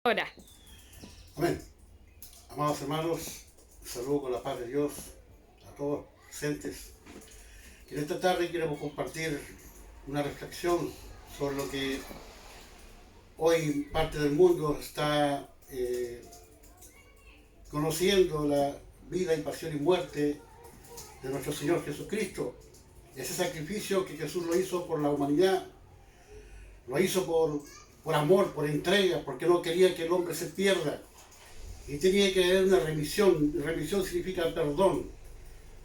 Ahora. Amén. Amados hermanos, saludo con la paz de Dios a todos presentes. En esta tarde queremos compartir una reflexión sobre lo que hoy parte del mundo está conociendo, la vida y pasión y muerte de nuestro Señor Jesucristo. Ese sacrificio que Jesús lo hizo por la humanidad, lo hizo por amor, por entrega, porque no quería que el hombre se pierda. Y tenía que haber una remisión. Remisión significa perdón.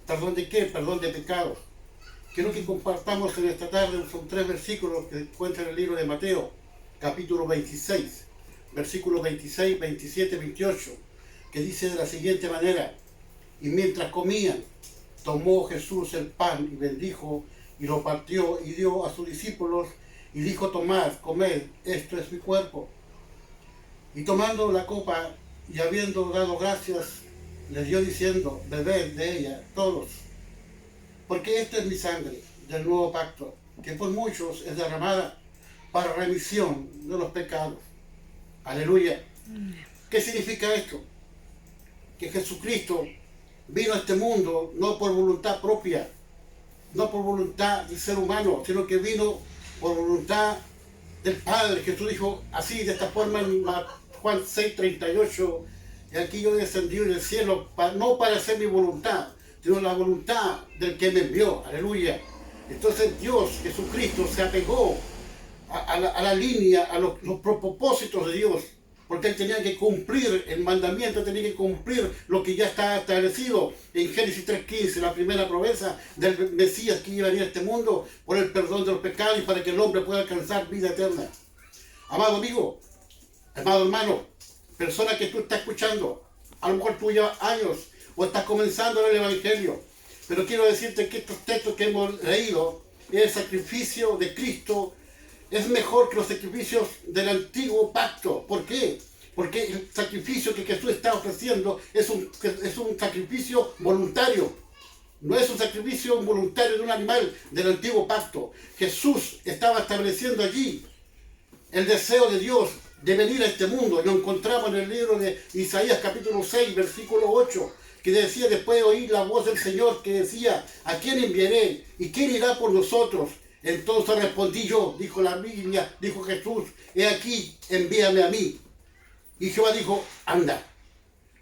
¿Perdón de qué? Perdón de pecados. Quiero que compartamos en esta tarde, son 3 versículos que encuentran en el libro de Mateo, capítulo 26, versículos 26, 27, 28, que dice de la siguiente manera: y mientras comían, tomó Jesús el pan y bendijo y lo partió y dio a sus discípulos y dijo: tomad, comed, esto es mi cuerpo. Y tomando la copa y habiendo dado gracias, les dio diciendo: bebed de ella todos, porque esta es mi sangre del nuevo pacto, que por muchos es derramada para remisión de los pecados. Aleluya. ¿Qué significa esto? Que Jesucristo vino a este mundo no por voluntad propia, no por voluntad del ser humano, sino que vino por voluntad del Padre. Jesús dijo así, de esta forma, en Juan 6:38, y aquí yo descendí del cielo, no para hacer mi voluntad, sino la voluntad del que me envió. Aleluya. Entonces Dios, Jesucristo, se apegó a la línea, a los propósitos de Dios, porque Él tenía que cumplir el mandamiento, tenía que cumplir lo que ya está establecido en Génesis 3:15, la primera promesa del Mesías que iba a venir a este mundo por el perdón de los pecados y para que el hombre pueda alcanzar vida eterna. Amado amigo, amado hermano, persona que tú estás escuchando, a lo mejor tú llevas años o estás comenzando en el Evangelio, pero quiero decirte que estos textos que hemos leído, el sacrificio de Cristo es mejor que los sacrificios del antiguo pacto. ¿Por qué? Porque el sacrificio que Jesús está ofreciendo es un sacrificio voluntario. No es un sacrificio voluntario de un animal del antiguo pacto. Jesús estaba estableciendo allí el deseo de Dios de venir a este mundo. Lo encontramos en el libro de Isaías capítulo 6, versículo 8, que decía, después de oír la voz del Señor que decía: ¿a quién enviaré? ¿Y quién irá por nosotros? Entonces respondí yo, dijo la Biblia, dijo Jesús: he aquí, envíame a mí. Y Jehová dijo: anda.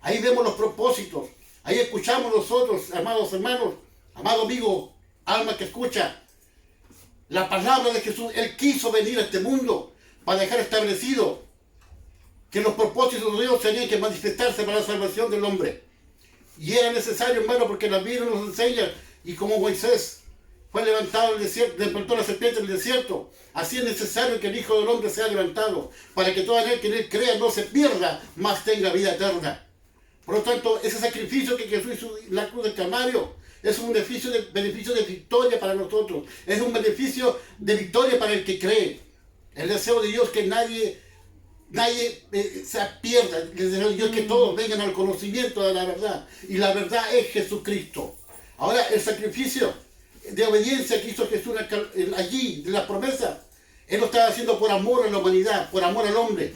Ahí vemos los propósitos, ahí escuchamos nosotros, amados hermanos, amado amigo, alma que escucha, la palabra de Jesús. Él quiso venir a este mundo para dejar establecido que los propósitos de Dios tenían que manifestarse para la salvación del hombre. Y era necesario, hermano, porque la Biblia nos enseña, y como Moisés fue levantado en el desierto, despertó la serpiente en el desierto, así es necesario que el Hijo del Hombre sea levantado, para que todo aquel que en él crea no se pierda, mas tenga vida eterna. Por lo tanto, ese sacrificio que Jesús hizo en la cruz del Calvario es un beneficio de victoria para nosotros, es un beneficio de victoria para el que cree. El deseo de Dios que nadie se pierda, el deseo de Dios que todos vengan al conocimiento de la verdad, y la verdad es Jesucristo. Ahora, el sacrificio de obediencia que hizo Jesús allí, de la promesa, Él lo estaba haciendo por amor a la humanidad, por amor al hombre.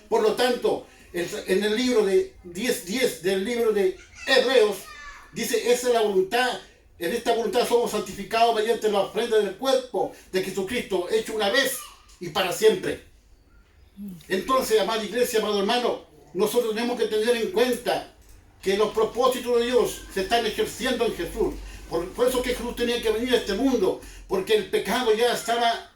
Por lo tanto, en el libro de 10:10 del libro de Hebreos, dice: esa es la voluntad, en esta voluntad somos santificados mediante la ofrenda del cuerpo de Jesucristo, hecho una vez y para siempre. Entonces, amada iglesia, amado hermano, nosotros tenemos que tener en cuenta que los propósitos de Dios se están ejerciendo en Jesús. Por eso que Jesús tenía que venir a este mundo, porque el pecado ya estaba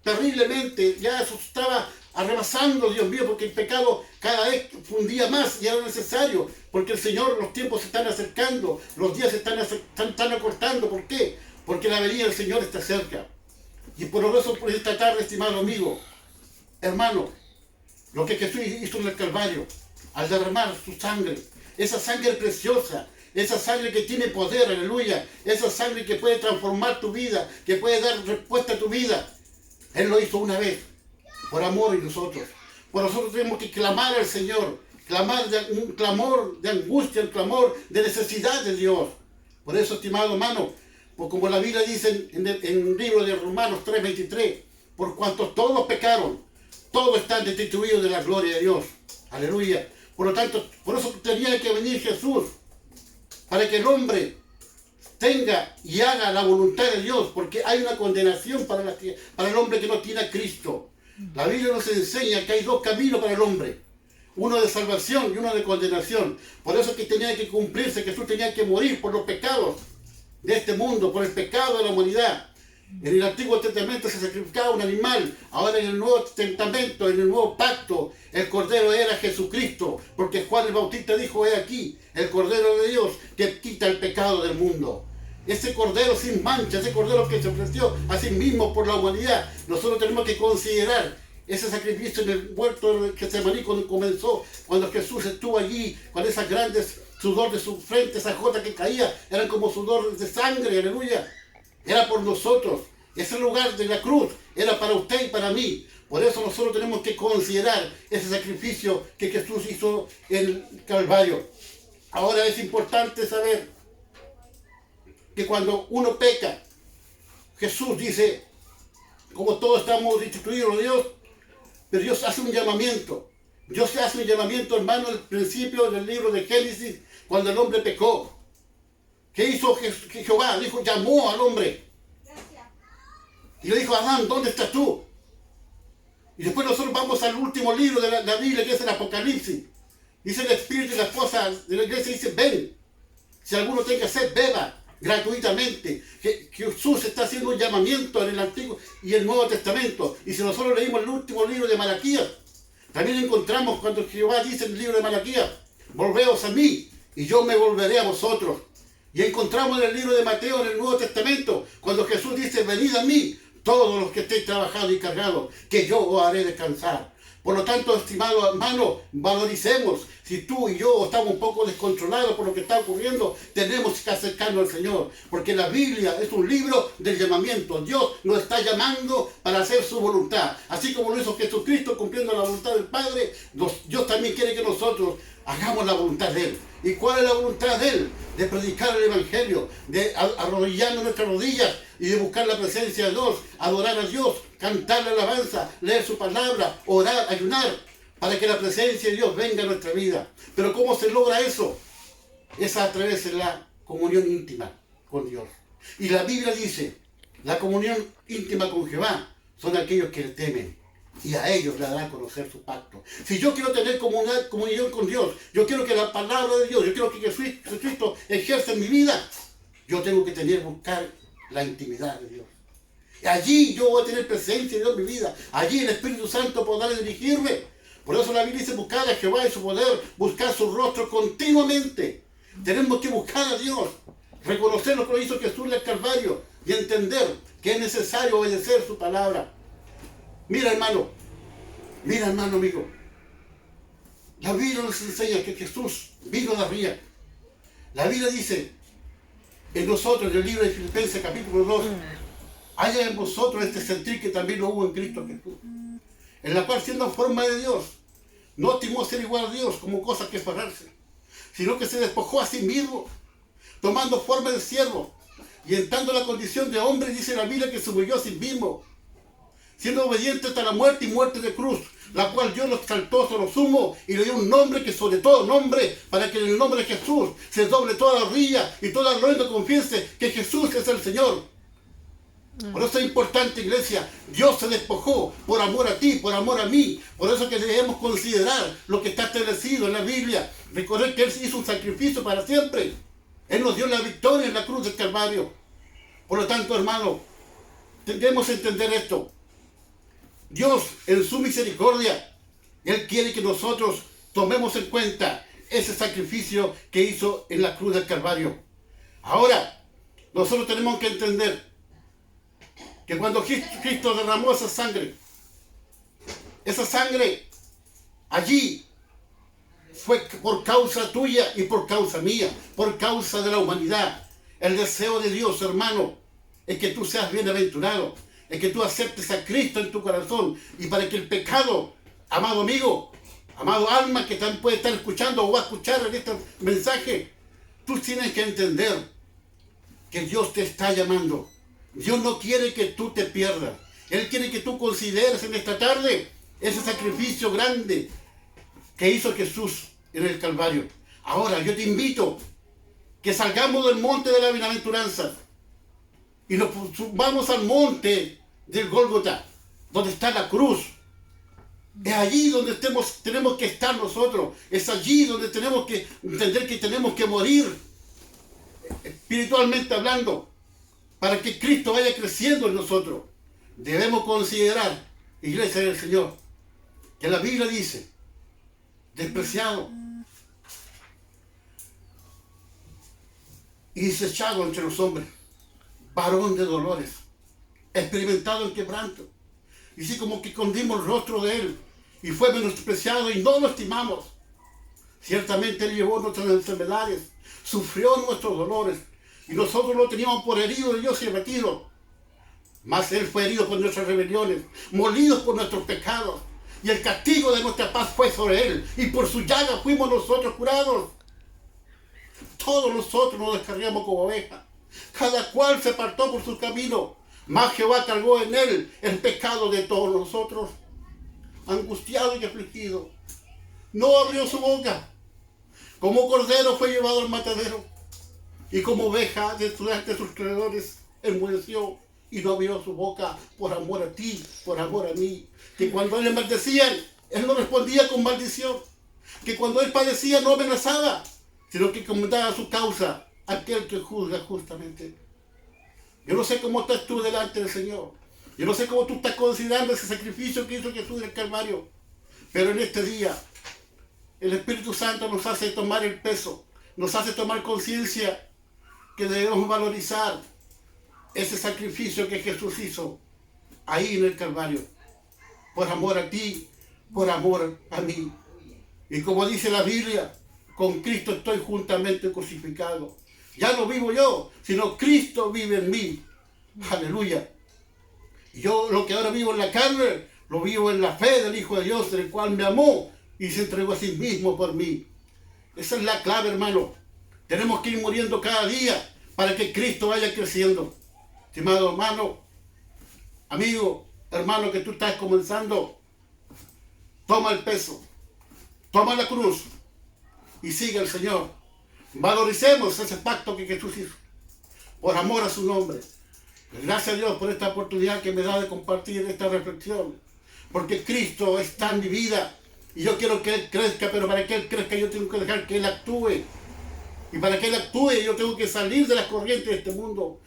terriblemente, ya estaba arrebasando, Dios mío, porque el pecado cada vez fundía más y era necesario, porque el Señor, los tiempos se están acercando, los días se están acortando. ¿Por qué? Porque la venida del Señor está cerca. Y por eso, por esta tarde, estimado amigo, hermano, lo que Jesús hizo en el Calvario, al derramar su sangre, esa sangre preciosa, esa sangre que tiene poder, aleluya, esa sangre que puede transformar tu vida, que puede dar respuesta a tu vida, Él lo hizo una vez, por amor, y nosotros tenemos que clamar al Señor, un clamor de angustia, un clamor de necesidad de Dios. Por eso, estimado hermano, pues como la Biblia dice en el libro de Romanos 3:23, por cuanto todos pecaron, Todos están destituidos de la gloria de Dios. Aleluya. Por lo tanto, por eso tenía que venir Jesús, para que el hombre tenga y haga la voluntad de Dios, porque hay una condenación para el hombre que no tiene a Cristo. La Biblia nos enseña que hay dos caminos para el hombre, uno de salvación y uno de condenación. Por eso que tenía que cumplirse, que Jesús tenía que morir por los pecados de este mundo, por el pecado de la humanidad. En el Antiguo Testamento se sacrificaba un animal, ahora en el Nuevo Testamento, en el Nuevo Pacto, el Cordero era Jesucristo, porque Juan el Bautista dijo: he aquí, el Cordero de Dios que quita el pecado del mundo. Ese Cordero sin mancha, ese Cordero que se ofreció a sí mismo por la humanidad, nosotros tenemos que considerar ese sacrificio en el huerto de Getsemaní cuando comenzó, cuando Jesús estuvo allí con esas grandes sudor de su frente, esa gota que caía, eran como sudor de sangre, aleluya. Era por nosotros. Ese lugar de la cruz era para usted y para mí. Por eso nosotros tenemos que considerar ese sacrificio que Jesús hizo en el Calvario. Ahora es importante saber que cuando uno peca, Jesús dice, como todos estamos destituidos de Dios, pero Dios hace un llamamiento. Dios hace un llamamiento, hermano, al principio del libro de Génesis, cuando el hombre pecó. ¿Qué hizo Jehová? Dijo, llamó al hombre. Y le dijo, Adán, ¿dónde estás tú? Y después nosotros vamos al último libro de la Biblia, que es el Apocalipsis. Dice el Espíritu y la esposa de la iglesia, dice, ven. Si alguno tenga sed, beba gratuitamente. Jesús está haciendo un llamamiento en el Antiguo y el Nuevo Testamento. Y si nosotros leímos el último libro de Malaquías, también encontramos cuando Jehová dice en el libro de Malaquías, volveos a mí y yo me volveré a vosotros. Y encontramos en el libro de Mateo, en el Nuevo Testamento, cuando Jesús dice, venid a mí, todos los que estéis trabajados y cargados, que yo os haré descansar. Por lo tanto, estimado hermano, valoricemos. Si tú y yo estamos un poco descontrolados por lo que está ocurriendo, tenemos que acercarnos al Señor. Porque la Biblia es un libro del llamamiento. Dios nos está llamando para hacer su voluntad. Así como lo hizo Jesucristo cumpliendo la voluntad del Padre, Dios también quiere que nosotros hagamos la voluntad de Él. ¿Y cuál es la voluntad de Él? De predicar el Evangelio, de arrodillarnos nuestras rodillas y de buscar la presencia de Dios, adorar a Dios, cantar la alabanza, leer su palabra, orar, ayunar, para que la presencia de Dios venga a nuestra vida. Pero ¿cómo se logra eso? Es a través de la comunión íntima con Dios. Y la Biblia dice, la comunión íntima con Jehová son aquellos que le temen. Y a ellos le dará a conocer su pacto. Si yo quiero tener comunión con Dios, yo quiero que la palabra de Dios, yo quiero que Jesucristo ejerza en mi vida, yo tengo que buscar la intimidad de Dios. Y allí yo voy a tener presencia de Dios en mi vida. Allí el Espíritu Santo podrá dirigirme. Por eso la Biblia dice, buscar a Jehová y su poder, buscar su rostro continuamente. Tenemos que buscar a Dios, reconocer lo que hizo Jesús en el Calvario y entender que es necesario obedecer su palabra. Mira hermano, amigo, la Biblia nos enseña que Jesús vino de arriba. La Biblia dice en nosotros, en el libro de Filipenses capítulo 2, haya en vosotros este sentir que también lo hubo en Cristo Jesús, en la cual siendo en forma de Dios, no estimó ser igual a Dios como cosa que aferrarse, sino que se despojó a sí mismo, tomando forma de siervo, y entrando en la condición de hombre, dice la Biblia que se humilló a sí mismo, siendo obediente hasta la muerte y muerte de cruz, la cual Dios lo exaltó a lo sumo y le dio un nombre que sobre todo nombre, para que en el nombre de Jesús se doble toda la rodilla y toda la rodilla confiese que Jesús es el Señor. Por eso es importante, iglesia, Dios se despojó por amor a ti, por amor a mí. Por eso que debemos considerar lo que está establecido en la Biblia. Recordar que Él hizo un sacrificio para siempre. Él nos dio la victoria en la cruz del Calvario. Por lo tanto, hermano, debemos entender esto. Dios, en su misericordia, Él quiere que nosotros tomemos en cuenta ese sacrificio que hizo en la cruz del Calvario. Ahora, nosotros tenemos que entender que cuando Cristo derramó esa sangre allí fue por causa tuya y por causa mía, por causa de la humanidad. El deseo de Dios, hermano, es que tú seas bienaventurado, es que tú aceptes a Cristo en tu corazón, y para que el pecado, amado amigo, amado alma que también puede estar escuchando o va a escuchar en este mensaje, tú tienes que entender que Dios te está llamando. Dios no quiere que tú te pierdas. Él quiere que tú consideres en esta tarde ese sacrificio grande que hizo Jesús en el Calvario. Ahora yo te invito que salgamos del monte de la bienaventuranza y nos subamos al monte del Gólgota, donde está la cruz. Es allí donde tenemos que estar nosotros. Es allí donde tenemos que entender que tenemos que morir, espiritualmente hablando, para que Cristo vaya creciendo en nosotros. Debemos considerar, iglesia del Señor, que la Biblia dice, despreciado y desechado entre los hombres, varón de dolores, experimentado en quebranto. Y así como que escondimos el rostro de él y fue menospreciado y no lo estimamos. Ciertamente él llevó nuestras enfermedades, sufrió nuestros dolores y nosotros lo teníamos por herido de Dios y abatido. Mas él fue herido por nuestras rebeliones, molido por nuestros pecados, y el castigo de nuestra paz fue sobre él, y por su llaga fuimos nosotros curados. Todos nosotros nos descargamos como ovejas, cada cual se apartó por su camino, mas Jehová cargó en él el pecado de todos nosotros. Angustiado y afligido, no abrió su boca. Como cordero fue llevado al matadero, y como oveja de sus creadores enmudeció y no abrió su boca por amor a ti, por amor a mí. Que cuando él le maldecían, él no respondía con maldición. Que cuando él padecía no amenazaba, sino que comentaba su causa a aquel que juzga justamente. Yo no sé cómo estás tú delante del Señor. Yo no sé cómo tú estás considerando ese sacrificio que hizo Jesús en el Calvario. Pero en este día, el Espíritu Santo nos hace tomar el peso, nos hace tomar conciencia que debemos valorizar ese sacrificio que Jesús hizo ahí en el Calvario. Por amor a ti, por amor a mí. Y como dice la Biblia, con Cristo estoy juntamente crucificado. Ya no vivo yo, sino Cristo vive en mí. Aleluya. Yo lo que ahora vivo en la carne, lo vivo en la fe del Hijo de Dios, el cual me amó y se entregó a sí mismo por mí. Esa es la clave, hermano. Tenemos que ir muriendo cada día para que Cristo vaya creciendo. Estimado hermano, amigo, hermano que tú estás comenzando, toma el peso, toma la cruz y sigue al Señor. Valoricemos ese pacto que Jesús hizo por amor a su nombre. Gracias a Dios por esta oportunidad que me da de compartir esta reflexión, porque Cristo está en mi vida y yo quiero que Él crezca, pero para que Él crezca yo tengo que dejar que Él actúe, y para que Él actúe yo tengo que salir de las corrientes de este mundo.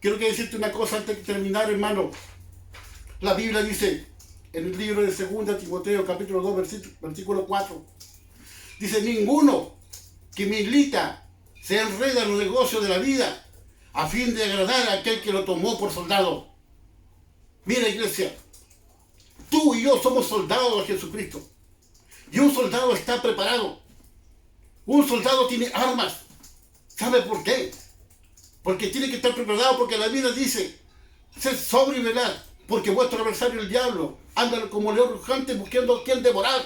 Quiero que decirte una cosa antes de terminar, hermano. La Biblia dice en el libro de 2 Timoteo capítulo 2 versículo 4, dice: ninguno que milita se enreda en los negocios de la vida a fin de agradar a aquel que lo tomó por soldado. Mira, iglesia, tú y yo somos soldados de Jesucristo. Y un soldado está preparado. Un soldado tiene armas. ¿Sabe por qué? Porque tiene que estar preparado, porque la Biblia dice: sed sobrio y velad, porque vuestro adversario el diablo anda como león rugante buscando a quien devorar.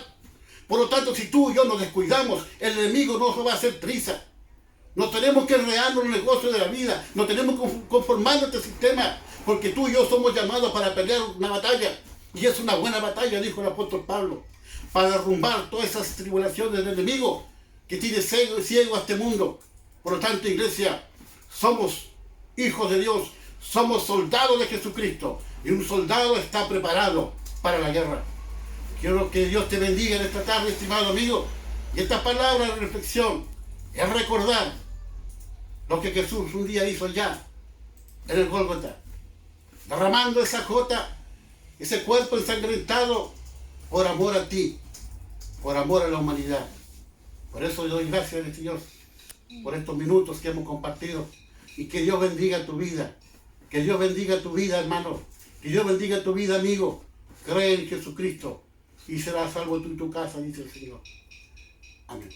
Por lo tanto, si tú y yo nos descuidamos, el enemigo no se va a hacer prisa. No tenemos que enredarnos en los negocios de la vida, no tenemos que conformar este sistema, porque tú y yo somos llamados para pelear una batalla, y es una buena batalla, dijo el apóstol Pablo, para derrumbar todas esas tribulaciones del enemigo que tiene ciego a este mundo. Por lo tanto, iglesia, somos hijos de Dios, somos soldados de Jesucristo, y un soldado está preparado para la guerra. Quiero que Dios te bendiga en esta tarde, estimado amigo, y esta palabra de reflexión es recordar lo que Jesús un día hizo allá en el Gólgota, derramando esa gota, ese cuerpo ensangrentado por amor a ti, por amor a la humanidad. Por eso le doy gracias al Señor por estos minutos que hemos compartido, y que Dios bendiga tu vida, que Dios bendiga tu vida, hermano, que Dios bendiga tu vida, amigo. Cree en Jesucristo y serás salvo tú y tu casa, dice el Señor. Amén.